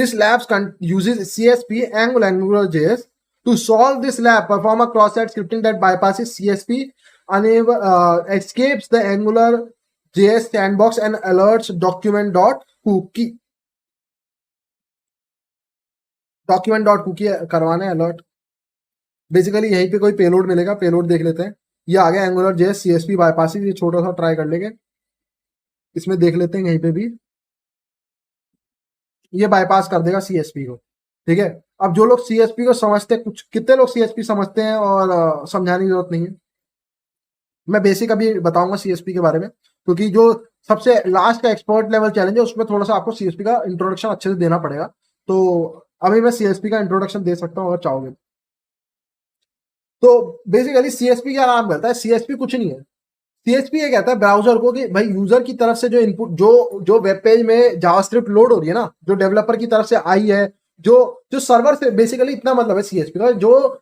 This lab uses CSP AngularJS. To solve this lab, perform a cross-site scripting that bypasses CSP, escapes the AngularJS sandbox and alerts document.cookie करवाना है alert. Basically यहीं पे कोई payload मिलेगा, payload देख लेते हैं। ये आ गया AngularJS CSP बाईपासिस, ये छोटा सा ट्राई कर लेंगे, इसमें देख लेते हैं। यहीं पे भी ये बाईपास कर देगा CSP को, ठीक है। अब जो लोग CSP को समझते हैं, कुछ कितने लोग CSP समझते हैं और समझाने की जरूरत नहीं है, मैं बेसिक अभी बताऊंगा CSP के बारे में, क्योंकि जो सबसे लास्ट का एक्सपर्ट लेवल चैलेंज है उसमें थोड़ा सा आपको CSP का इंट्रोडक्शन अच्छे से देना पड़ेगा। तो अभी मैं CSP का इंट्रोडक्शन दे सकता हूँ अगर चाहोगे। तो बेसिकली CSP क्या काम करता है? CSP कुछ नहीं है, CSP ये कहता है ब्राउजर को कि भाई यूजर की तरफ से जो इनपुट, जो वेब पेज में जावास्क्रिप्ट लोड हो रही है ना, जो डेवलपर की तरफ से आई है, जो सर्वर से, बेसिकली इतना मतलब है CSP का, जो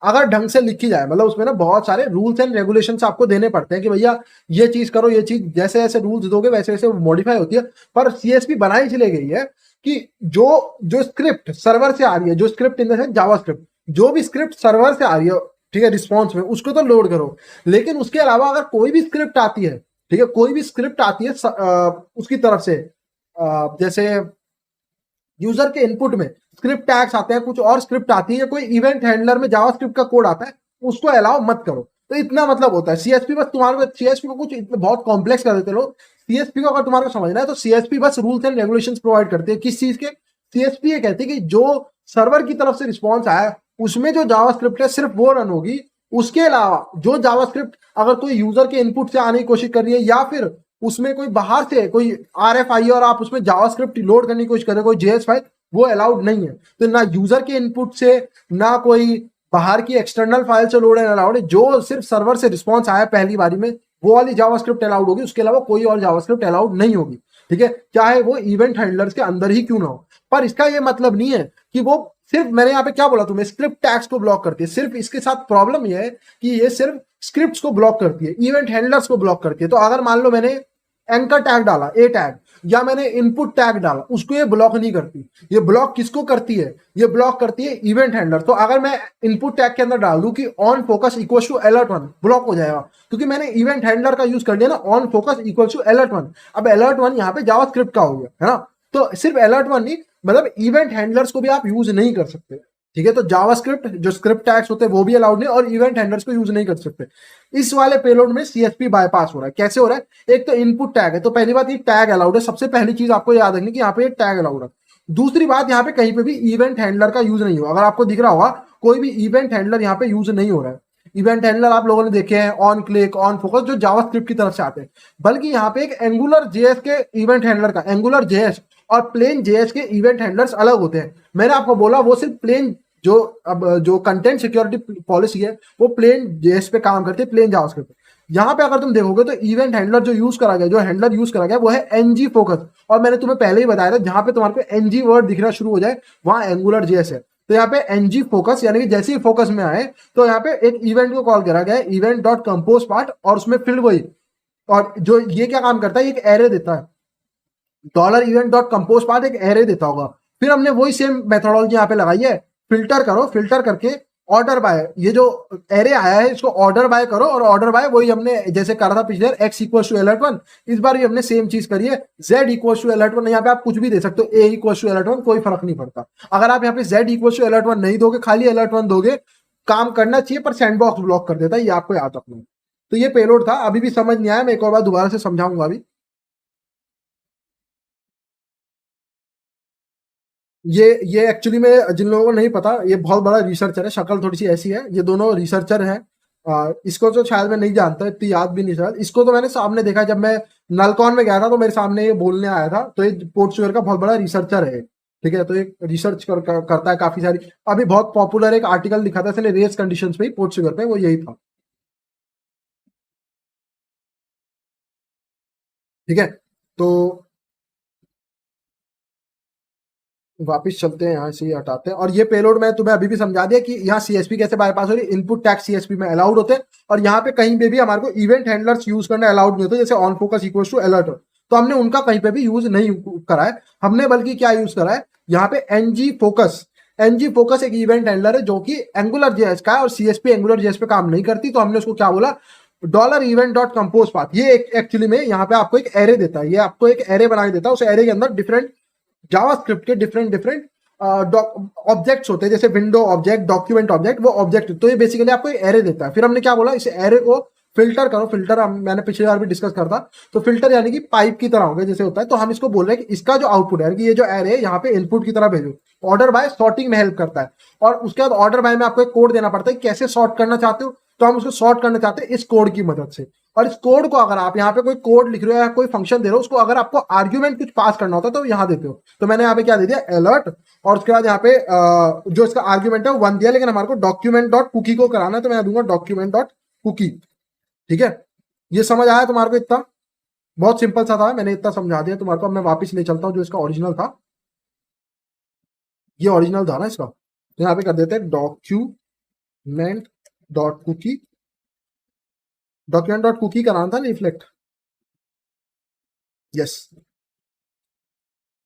अगर ढंग से लिखी जाए, मतलब उसमें ना बहुत सारे रूल्स एंड रेगुलेशंस आपको देने पड़ते हैं कि भैया ये चीज करो, ये चीज, जैसे जैसे रूल्स दोगे वैसे वैसे मॉडिफाई होती है। पर CSP बनाई चली गई है कि जो स्क्रिप्ट सर्वर से आ रही है, जो script in the sense JavaScript, जो भी स्क्रिप्ट सर्वर से आ रही है, ठीक है, रिस्पॉन्स में, उसको तो लोड करो। लेकिन उसके अलावा अगर कोई भी स्क्रिप्ट आती है, ठीक है, कोई भी स्क्रिप्ट आती है उसकी तरफ से, जैसे यूजर के इनपुट में स्क्रिप्ट टैग्स आते हैं, कुछ और स्क्रिप्ट आती है, कोई इवेंट हैंडलर में जावास्क्रिप्ट का कोड आता है, उसको अलाउ मत करो। तो इतना मतलब होता है CSP। बस तुम्हारे CSP को कुछ बहुत कॉम्प्लेक्स कर देते लोग। CSP को अगर तुम्हारे को समझना है तो CSP बस रूल्स एंड रेगुलेशंस प्रोवाइड करते हैं। किस चीज के? CSP ये कहती है कि जो सर्वर की तरफ से रिस्पॉन्स आया उसमें जो जावास्क्रिप्ट है सिर्फ वो रन होगी। उसके अलावा जो जावास्क्रिप्ट अगर कोई यूजर के इनपुट से आने की कोशिश कर रही है, या फिर उसमें कोई बाहर से कोई RFI और आप उसमें जावास्क्रिप्ट लोड करने की कोशिश कर रहे हो, कोई JS फाइल, वो अलाउड नहीं है। तो ना यूजर के इनपुट से, ना कोई बाहर की एक्सटर्नल फाइल से लोड अलाउड है। जो सिर्फ सर्वर से रिस्पॉन्स आया पहली बारी में, वो वाली जावास्क्रिप्ट अलाउड होगी, उसके अलावा कोई और जावास्क्रिप्ट अलाउड नहीं होगी, ठीक है, चाहे वो इवेंट हैंडलर्स के अंदर ही क्यों ना हो। पर इसका ये मतलब नहीं है कि वो सिर्फ, मैंने यहाँ पे क्या बोला तुम्हें, स्क्रिप्ट टैग्स को ब्लॉक करती है। सिर्फ इसके साथ प्रॉब्लम ये है कि ये सिर्फ स्क्रिप्ट्स को ब्लॉक करती है, इवेंट हैंडलर्स को ब्लॉक करती है। तो अगर मान लो मैंने एंकर टैग डाला, ए टैग, या मैंने इनपुट टैग डाला, उसको ये ब्लॉक नहीं करती। ये ब्लॉक किसको करती है? ये ब्लॉक करती है इवेंट हैंडलर। तो अगर मैं इनपुट टैग के अंदर डाल दूं कि on focus equal to alert 1, block हो जाएगा, क्योंकि मैंने इवेंट हैंडलर का यूज कर लिया ना, on focus equal to alert 1। अब अलर्ट 1 यहाँ पे जावास्क्रिप्ट का हो गया, है ना। तो सिर्फ अलर्ट 1 नहीं, मतलब इवेंट हैंडलर्स को भी आप यूज नहीं कर सकते, ठीक है। तो जावास्क्रिप्ट जो स्क्रिप्ट टैग्स होते हैं वो भी अलाउड नहीं, और इवेंट हैंडलर्स को यूज नहीं कर सकते। इस वाले पेलोड में CSP बाईपास हो रहा है। कैसे हो रहा है? एक तो इनपुट टैग है, तो पहली बात ये टैग अलाउड है। सबसे पहली चीज आपको याद रखनी कि यहाँ पे टैग अलाउड है। दूसरी बात, यहाँ पे कहीं पे भी इवेंट हैंडलर का यूज नहीं हो। अगर आपको दिख रहा होगा कोई भी इवेंट हैंडलर यहाँ पे यूज नहीं हो रहा है। इवेंट हैंडलर आप लोगों ने देखे हैं ऑन क्लिक, ऑन फोकस, जो जावास्क्रिप्ट की तरफ से आते हैं। बल्कि यहाँ पे एक AngularJS के इवेंट हैंडलर का, AngularJS और प्लेन JS के इवेंट हैंडलर्स अलग होते हैं। मैंने आपको बोला वो सिर्फ प्लेन, जो कंटेंट सिक्योरिटी पॉलिसी है वो प्लेन JS पे काम करती है, प्लेन जावास्क्रिप्ट। यहाँ पे अगर तुम देखोगे तो इवेंट हैंडलर जो यूज करा गया, जो हैंडलर यूज करा गया वो है NG फोकस। और मैंने तुम्हें पहले ही बताया था, जहां पे तुम्हारे को NG वर्ड दिखना शुरू हो जाए वहां AngularJS है। तो यहाँ पे NG फोकस, यानी कि जैसे ही फोकस में आए तो यहाँ पे एक इवेंट को कॉल करा गया है, event.compose पार्ट, और उसमें फील्ड वही। और जो ये क्या काम करता है, एक एरे देता है, $event.compose पार्ट एक एरे देता होगा। फिर हमने वही सेम मेथोडोलॉजी यहाँ पे लगाई है, फिल्टर करो, फिल्टर करके ऑर्डर बाय, ये जो एरे आया है इसको ऑर्डर बाय करो, और ऑर्डर बाय वही हमने जैसे करा था पिछले x इक्वल टू अलर्ट 1, इस बार भी हमने सेम चीज करी है, z इक्वल टू अलर्ट 1। यहाँ पे आप कुछ भी दे सकते हो, a इक्वल टू अलर्ट 1, कोई फर्क नहीं पड़ता। अगर आप यहाँ पे z इक्वल टू अलर्ट 1 नहीं दोगे, खाली अलर्ट 1 दोगे, काम करना चाहिए, पर सैंडबॉक्स ब्लॉक कर देता है, ये आपको याद रखना है। तो ये पेलोड था, अभी भी समझ नहीं आया, मैं एक और बार दोबारा से समझाऊंगा अभी। ये एक्चुअली में, जिन लोगों को नहीं पता, ये बहुत बड़ा रिसर्चर है, शक्ल थोड़ी सी ऐसी है, ये दोनों रिसर्चर हैं। इसको तो शायद मैं नहीं जानता, इतनी याद भी नहीं शायद। इसको तो मैंने सामने देखा जब मैं नलकॉन में गया था, तो मेरे सामने ये बोलने आया था। तो ये पोर्टसुगर का बहुत बड़ा रिसर्चर है, ठीक है। तो एक रिसर्च करता है काफी सारी। अभी बहुत पॉपुलर एक आर्टिकल लिखा था इसने रेस कंडीशन पे ही, पोर्टसुगर पे, वो यही था, ठीक है। तो वापिस चलते हैं, यहाँ से हटाते हैं। और ये पेलोड मैं तुम्हें अभी भी समझा दिया कि यहाँ CSP कैसे बाईपास हो रही है। इनपुट टैग CSP में अलाउड होते हैं, और यहाँ पे कहीं पे भी हमारे को इवेंट हैंडलर्स यूज करना अलाउड नहीं होते, जैसे on focus equal to alert. तो हमने उनका कहीं पे भी यूज नहीं करा है। हमने बल्कि क्या यूज करा है यहाँ पे एनजी फोकस। एनजी फोकस एक इवेंट हैंडलर है जो कि एंगुलर जेएस का है और सीएसपी एंगुलर जेएस पे काम नहीं करती, तो हमने उसको क्या बोला, dollar event dot compose path. ये एक्चुअली में यहाँ पे आपको एक एरे देता है, ये आपको एक एरे बना के देता है। उस एरे के अंदर डिफरेंट जावास्क्रिप्ट के डिफरेंट डिफरेंट ऑब्जेक्ट्स होते हैं, जैसे विंडो ऑब्जेक्ट, डॉक्यूमेंट ऑब्जेक्ट, वो ऑब्जेक्ट। तो ये बेसिकली आपको एक एरे देता है। फिर हमने क्या बोला, इस एरे को फिल्टर करो। फिल्टर मैंने पिछली बार भी डिस्कस करता, तो फिल्टर यानी कि पाइप की तरह होगा जैसे होता है। तो हम इसको बोल रहे हैं कि इसका जो आउटपुट है, कि ये जो एरे है यहाँ पे इनपुट की तरह भेजो। ऑर्डर बाय सॉर्टिंग में हेल्प करता है, और उसके बाद ऑर्डर बाय में आपको एक कोड देना पड़ता है कैसे सॉर्ट करना चाहते हो। तो हम उसको सॉर्ट करना चाहते हैं इस कोड की मदद से। और इस कोड को अगर आप यहाँ पे कोई कोड लिख रहे हो या कोई फंक्शन दे रहे हो, उसको अगर आपको आर्ग्यूमेंट कुछ पास करना होता है तो यहाँ देते हो। तो मैंने यहाँ पे क्या दे दिया, अलर्ट, और उसके बाद यहाँ पे जो इसका आर्ग्यूमेंट है वो 1 दिया, लेकिन हमारे को डॉक्यूमेंट डॉट कुकी को कराना है, तो मैं दूंगा डॉक्यूमेंट डॉट कुकी। ठीक है, ये समझ आया तुम्हारे को? इतना बहुत सिंपल सा था, मैंने इतना समझा दिया तुम्हारे को। अब मैं वापस ले चलता हूँ जो इसका ओरिजिनल था, ये ओरिजिनल था ना इसका। तो यहाँ पे कर देते हैं document dot cookie. Document dot cookie का नाम था रिफ्लेक्ट, यस।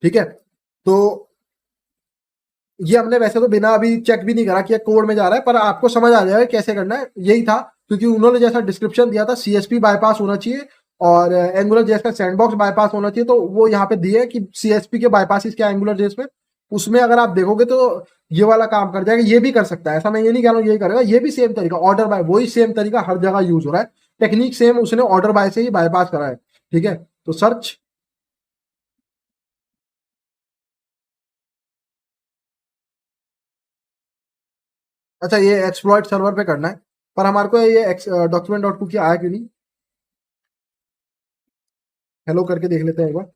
ठीक है, तो ये हमने वैसे तो बिना अभी चेक भी नहीं करा कि कोड में जा रहा है, पर आपको समझ आ जाएगा कैसे करना है। यही था, क्योंकि उन्होंने जैसा डिस्क्रिप्शन दिया था सीएसपी बाईपास होना चाहिए और एंगुलर जेएस का सैंडबॉक्स बाईपास होना चाहिए, तो वो यहाँ पे दिए कि सीएसपी के बाईपास क्या एंगुलर जेएस में। उसमें अगर आप देखोगे तो ये वाला काम कर जाएगा। ये भी कर सकता है, ऐसा मैं ये नहीं कह रहा हूँ यही करेगा, ये भी सेम तरीका ऑर्डर बाय, वही सेम तरीका हर जगह यूज हो रहा है। टेक्निक सेम, उसने ऑर्डर बाय से ही बाईपास करा है। ठीक है, तो सर्च, अच्छा ये एक्सप्लॉइट सर्वर पे करना है, पर हमारे को ये डॉक्यूमेंट डॉट कुकी आया क्यों नहीं? हेलो करके देख लेते हैं एक बार।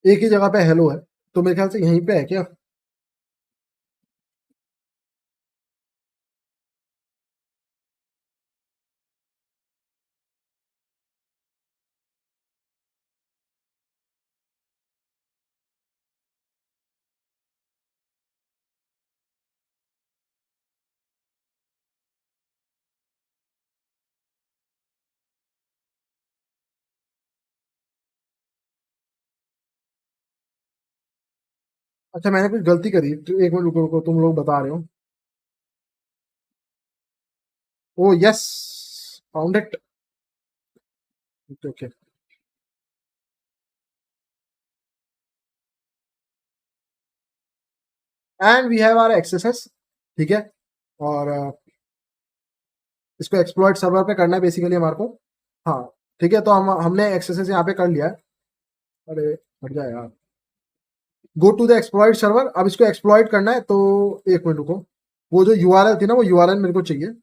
एक ही जगह पे हेलो है, तो मेरे ख्याल से यहीं पे है क्या? अच्छा मैंने कुछ गलती करी, तो एक मिनट रुको रुको, तुम लोग बता रहे हो। Oh yes, found it. Okay okay, and we have our accesses. ठीक है, और इसको एक्सप्लॉइट सर्वर पे करना है बेसिकली हमारे को। हाँ ठीक है, तो हमने एक्सेसेस यहाँ पे कर लिया है। अरे हट जाए यार, go to the exploit server. अब इसको एक्सप्लॉइट करना है, तो एक मिनट रुको, वो जो यूआरएल थी ना, वो यूआरएल मेरे को चाहिए।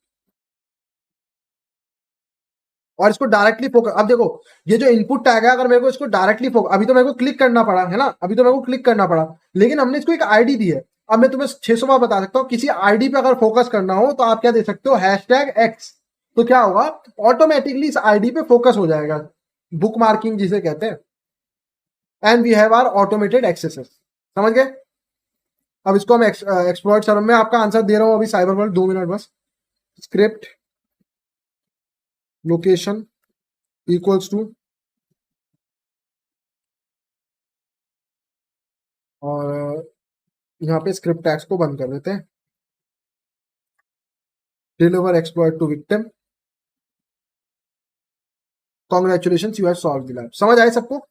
और इसको डायरेक्टली फोकस, अब देखो ये जो इनपुट टैग है, अगर मेरे को इसको डायरेक्टली फोकस, अभी तो मेरे को क्लिक करना पड़ा है ना, अभी तो मेरे को क्लिक करना पड़ा, लेकिन हमने इसको एक आईडी दी है। अब मैं तुम्हें 600 बार बता सकता हूँ, किसी आईडी पे अगर फोकस करना हो तो आप क्या दे सकते हो, #X। तो क्या होगा, ऑटोमेटिकली इस आईडी पे फोकस हो जाएगा, बुक मार्किंग जिसे कहते हैं। And we have our automated accesses, समझ गए? अब इसको हम एक्सप्लॉइट सर्वर में आपका आंसर दे रहा हूँ अभी, साइबर वर्ल्ड 2 मिनट बस। स्क्रिप्ट लोकेशन इक्वल्स टू, और यहाँ पे स्क्रिप्ट टैग्स को बंद कर देते हैं। Deliver exploit to victim, congratulation you have solve the lab. समझ आए सबको?